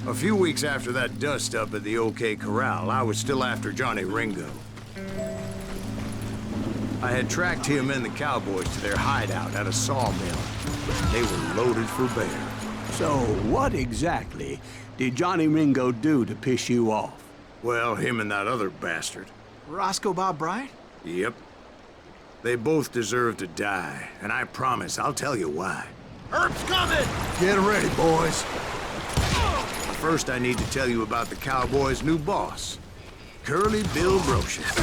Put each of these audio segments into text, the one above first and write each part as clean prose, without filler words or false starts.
A few weeks after that dust-up at the OK Corral, I was still after Johnny Ringo. I had tracked him and the cowboys to their hideout at a sawmill. They were loaded for bear. So what exactly did Johnny Ringo do to piss you off? Well, him and that other bastard. Roscoe Bob Bryant? Yep. They both deserve to die, and I promise I'll tell you why. Herb's coming! Get ready, boys. First, I need to tell you about the Cowboys' new boss, Curly Bill Brocious.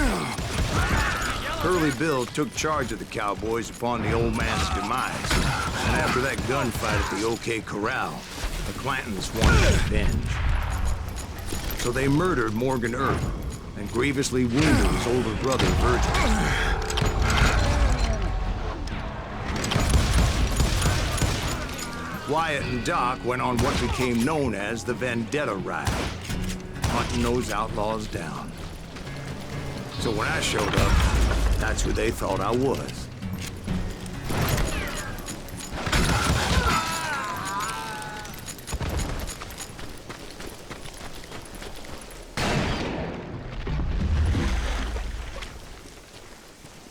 Curly Bill took charge of the Cowboys upon the old man's demise, and after that gunfight at the OK Corral, the Clantons wanted revenge. So they murdered Morgan Earp and grievously wounded his older brother, Virgil. Wyatt and Doc went on what became known as the Vendetta Ride, hunting those outlaws down. So when I showed up, that's who they thought I was.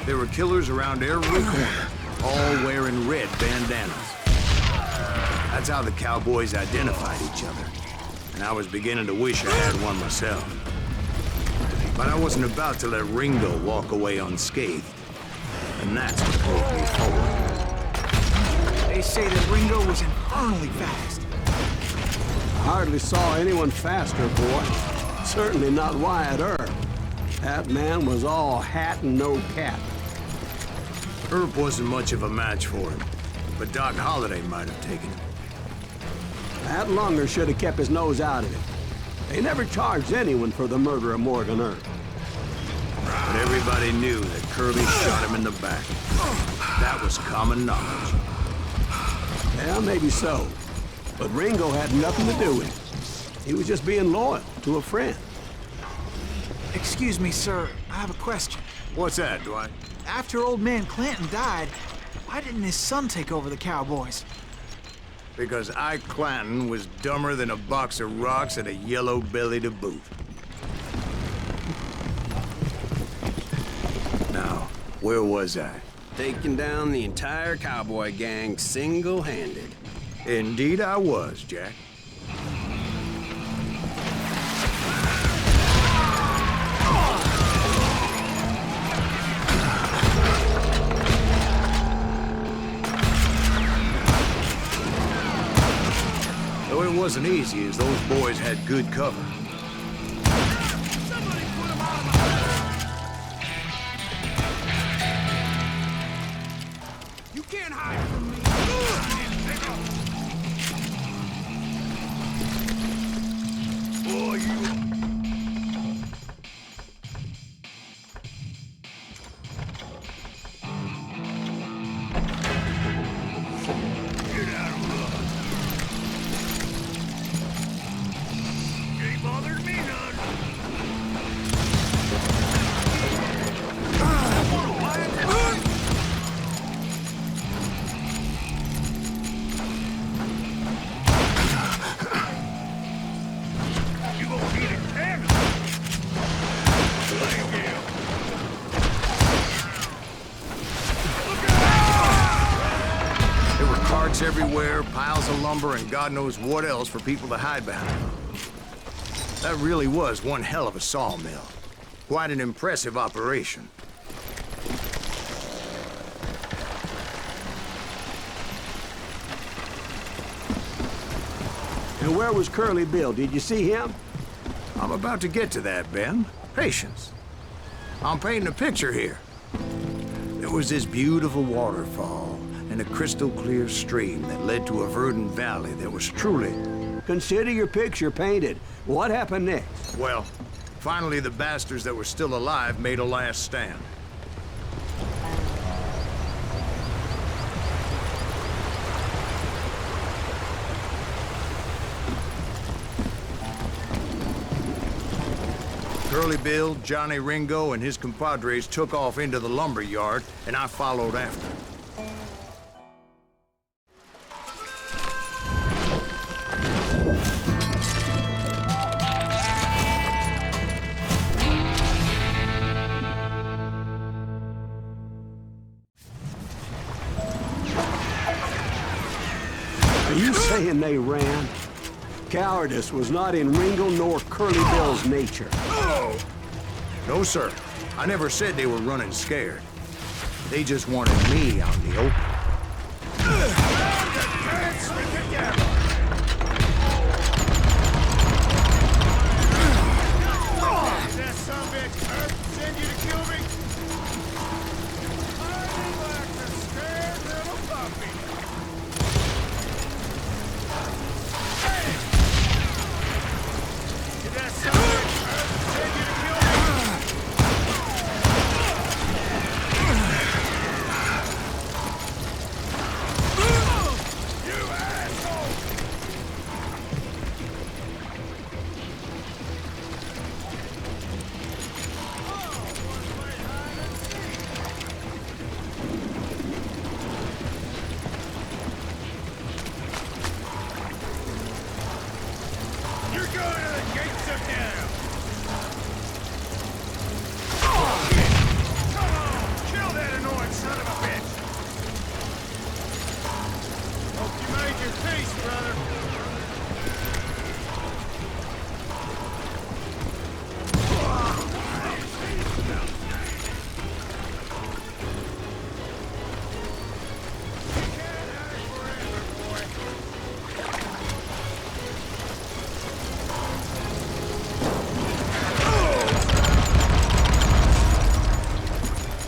There were killers around every corner, all wearing red bandanas. That's how the Cowboys identified each other, and I was beginning to wish I had one myself. But I wasn't about to let Ringo walk away unscathed, and that's what pulled me forward. They say that Ringo was infernally fast. I hardly saw anyone faster, boy. Certainly not Wyatt Earp. That man was all hat and no cap. Earp wasn't much of a match for him, but Doc Holliday might have taken him. That Lunger should have kept his nose out of it. They never charged anyone for the murder of Morgan Earp. But everybody knew that Curly shot him in the back. That was common knowledge. Yeah, maybe so. But Ringo had nothing to do with it. He was just being loyal to a friend. Excuse me, sir. I have a question. What's that, Dwight? After old man Clanton died, why didn't his son take over the Cowboys? Because Ike Clanton was dumber than a box of rocks and a yellow belly to boot. Now, where was I? Taking down the entire cowboy gang single-handed. Indeed I was, Jack. Though it wasn't easy, as those boys had good cover. You can't hide from me. Boy, you... everywhere, piles of lumber, and God knows what else for people to hide behind. That really was one hell of a sawmill. Quite an impressive operation. And where was Curly Bill? Did you see him? I'm about to get to that, Ben. Patience. I'm painting a picture here. There was this beautiful waterfall and a crystal clear stream that led to a verdant valley that was truly... Consider your picture painted. What happened next? Well, finally the bastards that were still alive made a last stand. Curly Bill, Johnny Ringo, and his compadres took off into the lumber yard, and I followed after. Are you saying they ran? Cowardice was not in Ringo nor Curly Bill's nature. No, sir. I never said they were running scared. They just wanted me out in the open. That son of a bitch send you to kill me? I like a scared little puppy. Hey! Did that son of a bitch send you to kill me? You asshole! You're going to the gates of hell! Come on! Kill that annoying son of a bitch! Hope you made your peace, brother. You can't hide forever, boy.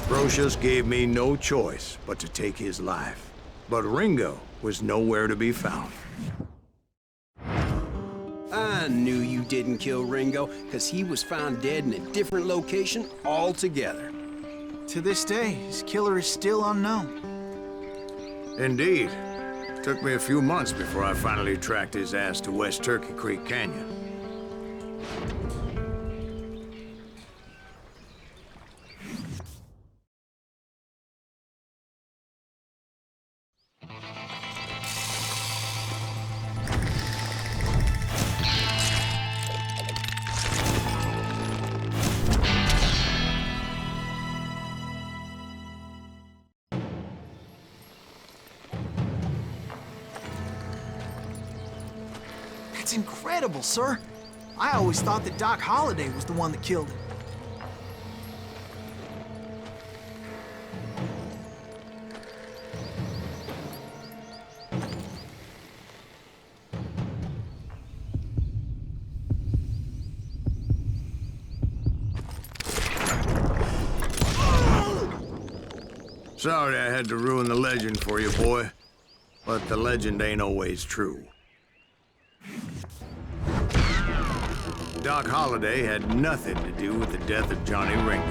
Brocious gave me no choice but to take his life. But Ringo was nowhere to be found. I knew you didn't kill Ringo, because he was found dead in a different location altogether. To this day, his killer is still unknown. Indeed. Took me a few months before I finally tracked his ass to West Turkey Creek Canyon. That's incredible, sir. I always thought that Doc Holliday was the one that killed him. Sorry I had to ruin the legend for you, boy. But the legend ain't always true. Doc Holliday had nothing to do with the death of Johnny Ringo.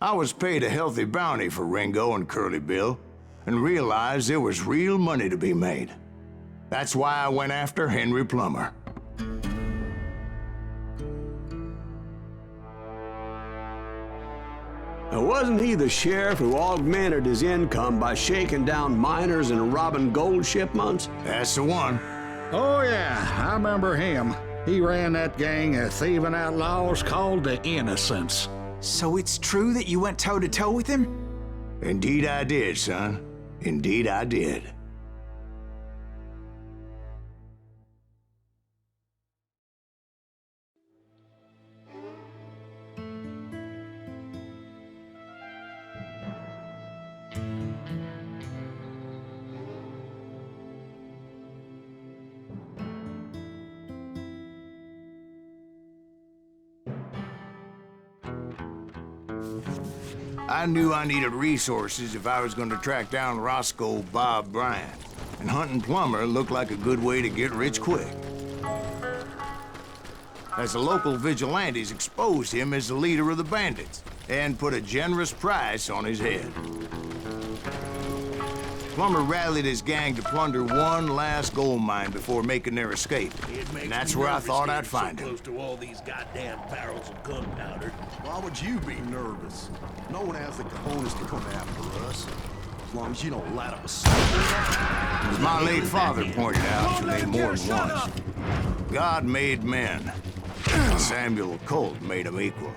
I was paid a healthy bounty for Ringo and Curly Bill, and realized there was real money to be made. That's why I went after Henry Plummer. Now, wasn't he the sheriff who augmented his income by shaking down miners and robbing gold shipments? That's the one. Oh, yeah, I remember him. He ran that gang of thieving outlaws called the Innocents. So it's true that you went toe-to-toe with him? Indeed I did, son. Indeed I did. I knew I needed resources if I was going to track down Roscoe Bob Bryant, and hunting Plummer looked like a good way to get rich quick. As the local vigilantes exposed him as the leader of the bandits, and put a generous price on his head. Plummer rallied his gang to plunder one last gold mine before making their escape, and that's where I thought I'd find him. Close to all these goddamn barrels of gunpowder. Why would you be nervous? No one has the cojones to come after us. plums, you don't light up a smoke. As my late father pointed out to me more than once, God made men. Samuel Colt made them equal.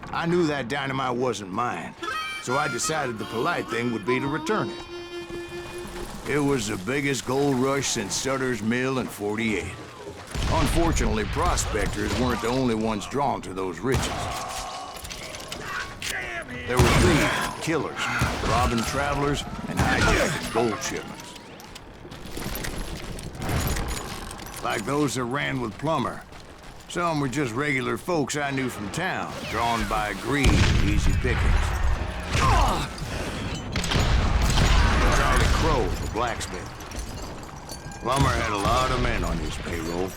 I knew that dynamite wasn't mine, so I decided the polite thing would be to return it. It was the biggest gold rush since Sutter's Mill in '48. Unfortunately, prospectors weren't the only ones drawn to those riches. There were thieves, killers, robbing travelers, and hijacking gold shipments. Like those that ran with Plummer. Some were just regular folks I knew from town, drawn by greed and easy pickings. Charlie Crow, the blacksmith. Plummer had a lot of men on his payroll.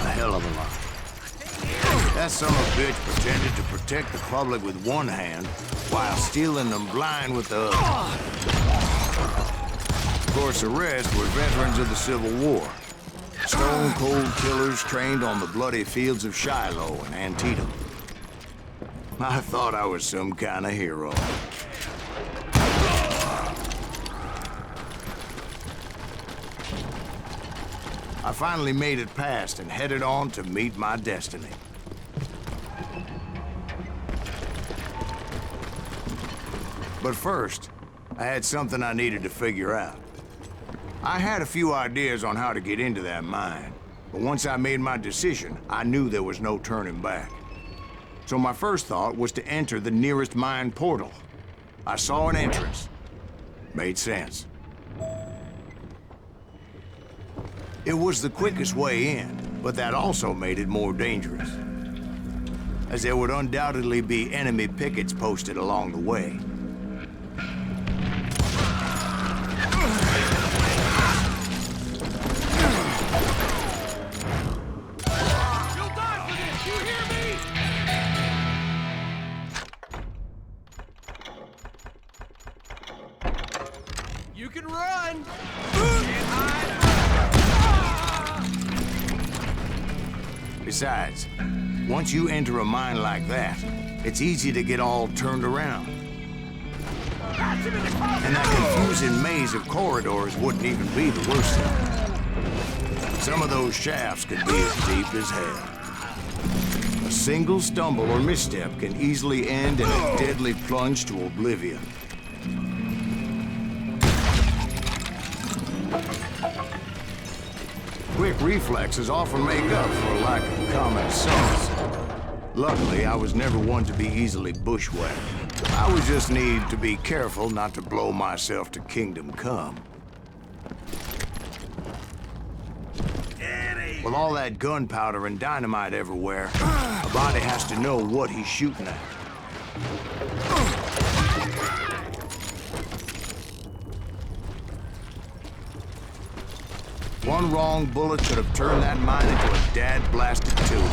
A hell of a lot. That son of a bitch pretended to protect the public with one hand while stealing them blind with the other. Of course, the rest were veterans of the Civil War. Stone-cold killers trained on the bloody fields of Shiloh and Antietam. I thought I was some kind of hero. I finally made it past and headed on to meet my destiny. But first, I had something I needed to figure out. I had a few ideas on how to get into that mine, but once I made my decision, I knew there was no turning back. So my first thought was to enter the nearest mine portal. I saw an entrance. Made sense. It was the quickest way in, but that also made it more dangerous, as there would undoubtedly be enemy pickets posted along the way. You can run! Besides, once you enter a mine like that, it's easy to get all turned around. And that confusing maze of corridors wouldn't even be the worst thing. Some of those shafts could be as deep as hell. A single stumble or misstep can easily end in a deadly plunge to oblivion. Quick reflexes often make up for a lack of common sense. Luckily, I was never one to be easily bushwhacked. I would just need to be careful not to blow myself to kingdom come. With all that gunpowder and dynamite everywhere, a body has to know what he's shooting at. One wrong bullet could have turned that mine into a dad-blasted tomb.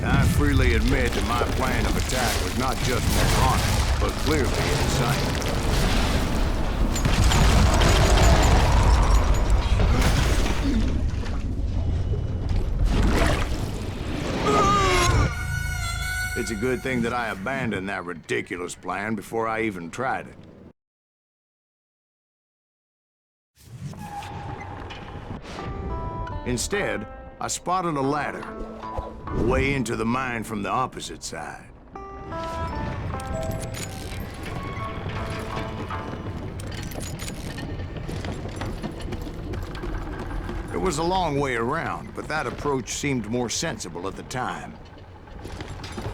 I freely admit that my plan of attack was not just moronic, but clearly insane. It's a good thing that I abandoned that ridiculous plan before I even tried it. Instead, I spotted a ladder, way into the mine from the opposite side. It was a long way around, but that approach seemed more sensible at the time.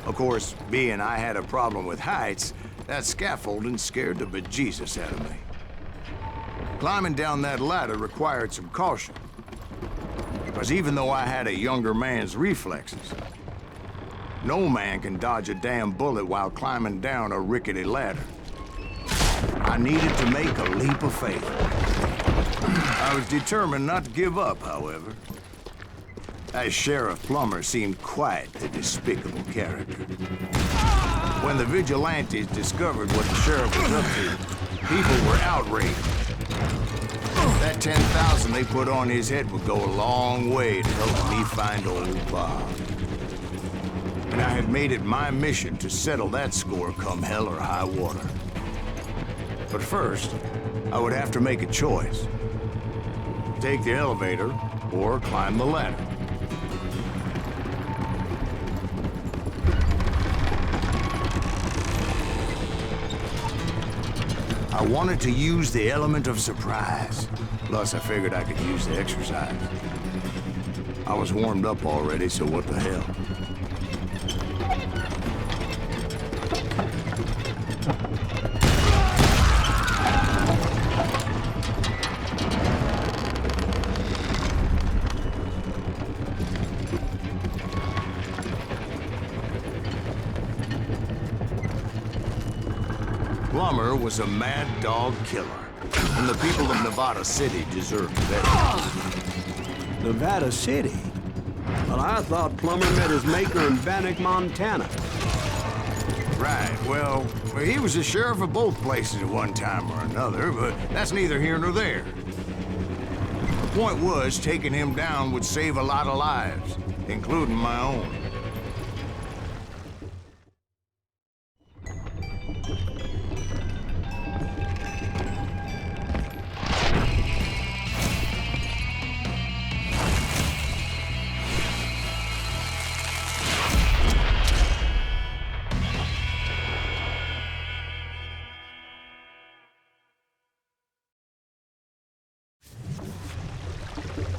Of course, being I had a problem with heights, that scaffolding scared the bejesus out of me. Climbing down that ladder required some caution, because even though I had a younger man's reflexes, no man can dodge a damn bullet while climbing down a rickety ladder. I needed to make a leap of faith. I was determined not to give up, however. As Sheriff Plummer seemed quite a despicable character. When the vigilantes discovered what the sheriff was up to, people were outraged. That 10,000 they put on his head would go a long way to helping me find old Bob. And I had made it my mission to settle that score come hell or high water. But first, I would have to make a choice. Take the elevator or climb the ladder. I wanted to use the element of surprise. Plus, I figured I could use the exercise. I was warmed up already, so what the hell? Plummer was a mad dog killer, and the people of Nevada City deserved better. Nevada City? Well, I thought Plummer met his maker in Bannock, Montana. Right, well, he was the sheriff of both places at one time or another, but that's neither here nor there. The point was, taking him down would save a lot of lives, including my own.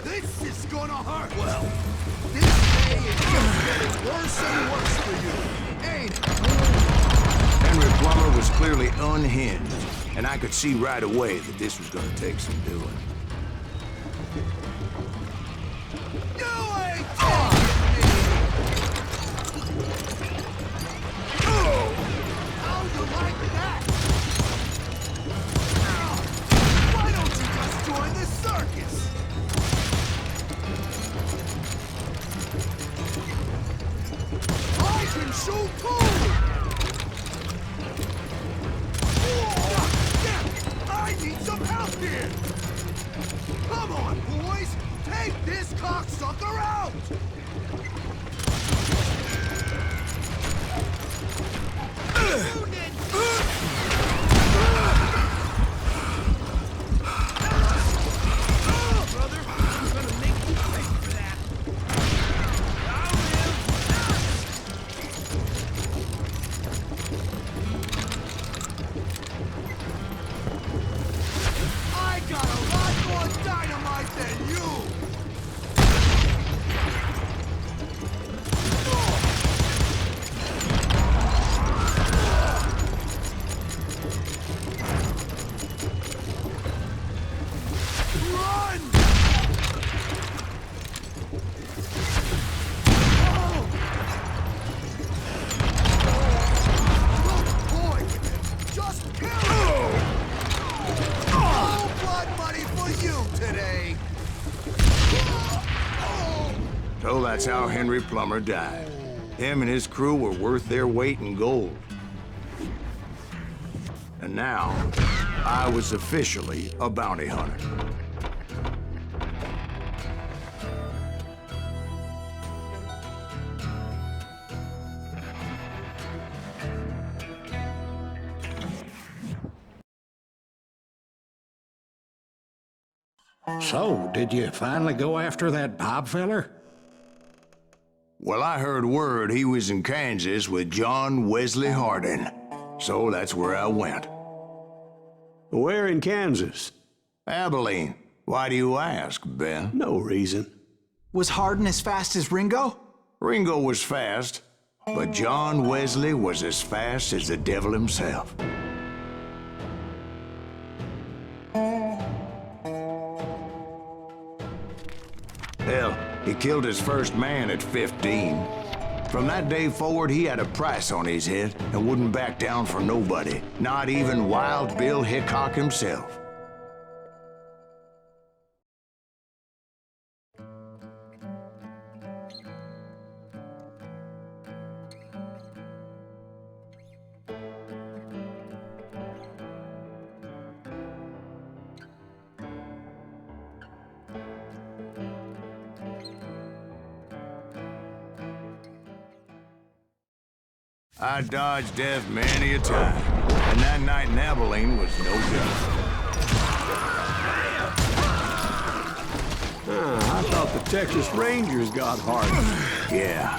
This is gonna hurt! Well, this day is just getting worse and worse for you, ain't it? Henry Plummer was clearly unhinged, and I could see right away that this was gonna take some doing. You ain't taking me! How you like that? Why don't you just join the circus? I can shoot too! I need some help here! Come on, boys! Take this cocksucker out! Brother, I'm gonna make you pay for that. I got a lot more dynamite than you! Run! Good boy! Just kill him! No blood money for you today! So that's how Henry Plummer died. Him and his crew were worth their weight in gold. And now, I was officially a bounty hunter. So, did you finally go after that Bob feller? Well, I heard word he was in Kansas with John Wesley Hardin. So that's where I went. Where in Kansas? Abilene. Why do you ask, Ben? No reason. Was Hardin as fast as Ringo? Ringo was fast, but John Wesley was as fast as the devil himself. Hell, he killed his first man at 15. From that day forward, he had a price on his head and wouldn't back down for nobody, not even Wild Bill Hickok himself. I dodged death many a time, and that night in Abilene was no different. I thought the Texas Rangers got hardened. Yeah,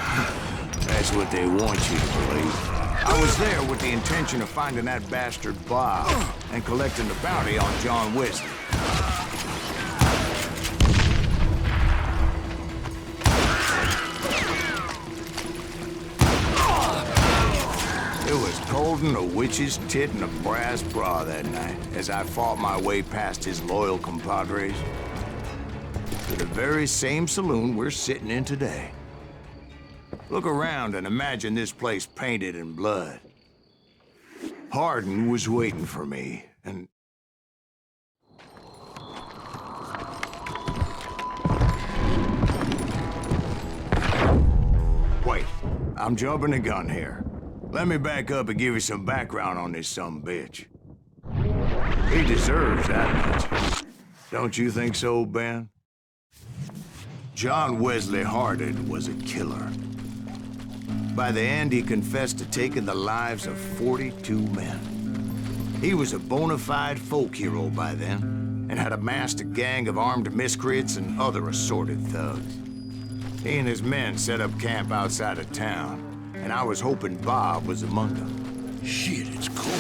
that's what they want you to believe. I was there with the intention of finding that bastard Bob and collecting the bounty on John Wesley. It was cold in a witch's tit and a brass bra that night as I fought my way past his loyal compadres to the very same saloon we're sitting in today. Look around and imagine this place painted in blood. Hardin was waiting for me, and... Wait, I'm jumping the gun here. Let me back up and give you some background on this sumbitch. He deserves that much. Don't you think so, Ben? John Wesley Hardin was a killer. By the end, he confessed to taking the lives of 42 men. He was a bona fide folk hero by then, and had amassed a gang of armed miscreants and other assorted thugs. He and his men set up camp outside of town, and I was hoping Bob was among them. Shit, it's cold.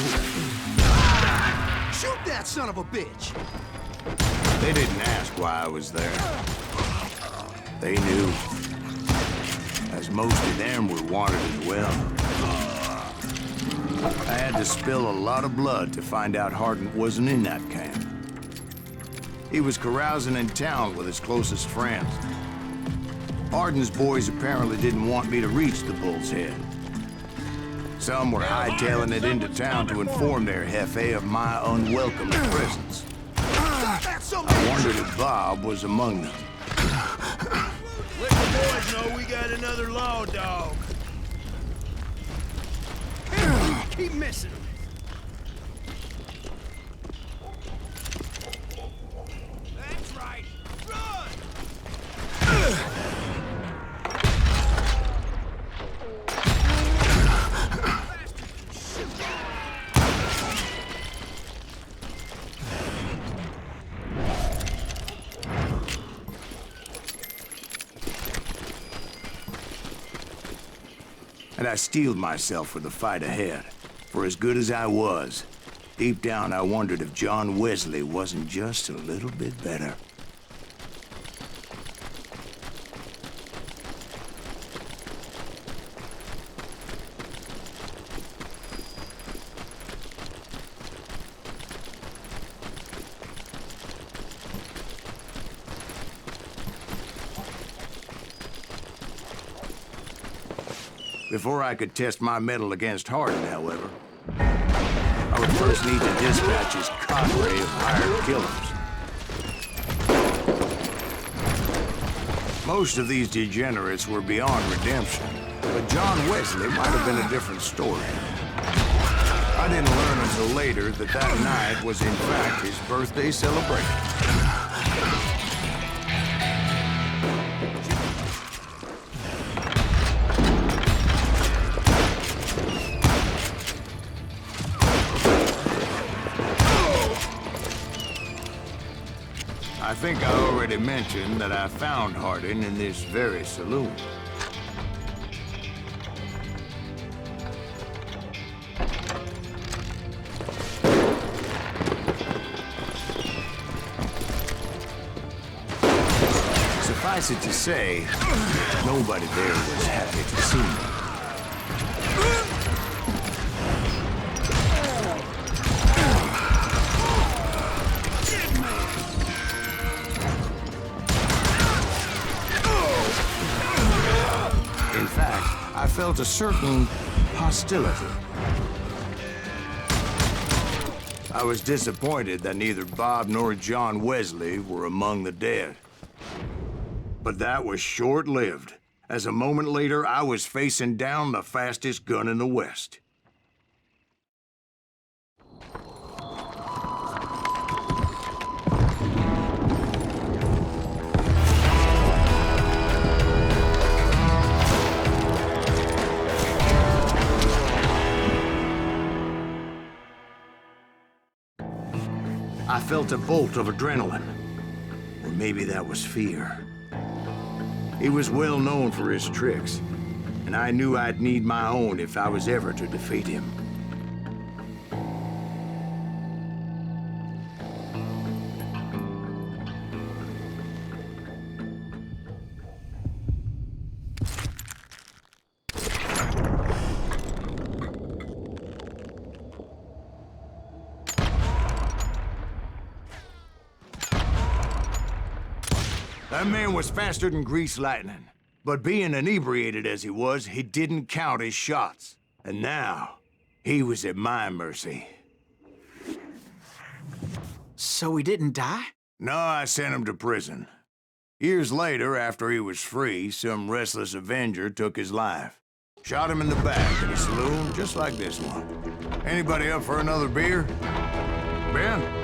Shoot that son of a bitch! They didn't ask why I was there. They knew. As most of them were wanted as well. I had to spill a lot of blood to find out Hardin wasn't in that camp. He was carousing in town with his closest friends. Hardin's boys apparently didn't want me to reach the Bull's Head. Some were hightailing it into town to inform their jefe of my unwelcome presence. I wondered if Bob was among them. Let the boys know we got another law dog. Keep missing. That's right. Run! And I steeled myself for the fight ahead. For as good as I was, deep down I wondered if John Wesley wasn't just a little bit better. Before I could test my mettle against Hardin, however, I would first need to dispatch his cadre of hired killers. Most of these degenerates were beyond redemption, but John Wesley might have been a different story. I didn't learn until later that that night was in fact his birthday celebration. I think I already mentioned that I found Hardin in this very saloon. Suffice it to say, nobody there was happy to see me. I felt a certain hostility. I was disappointed that neither Bob nor John Wesley were among the dead. But that was short-lived, as a moment later I was facing down the fastest gun in the West. I felt a bolt of adrenaline. Or maybe that was fear. He was well known for his tricks, and I knew I'd need my own if I was ever to defeat him. That man was faster than greased lightning. But being inebriated as he was, he didn't count his shots. And now, he was at my mercy. So he didn't die? No, I sent him to prison. Years later, after he was free, some restless avenger took his life. Shot him in the back in a saloon just like this one. Anybody up for another beer? Ben?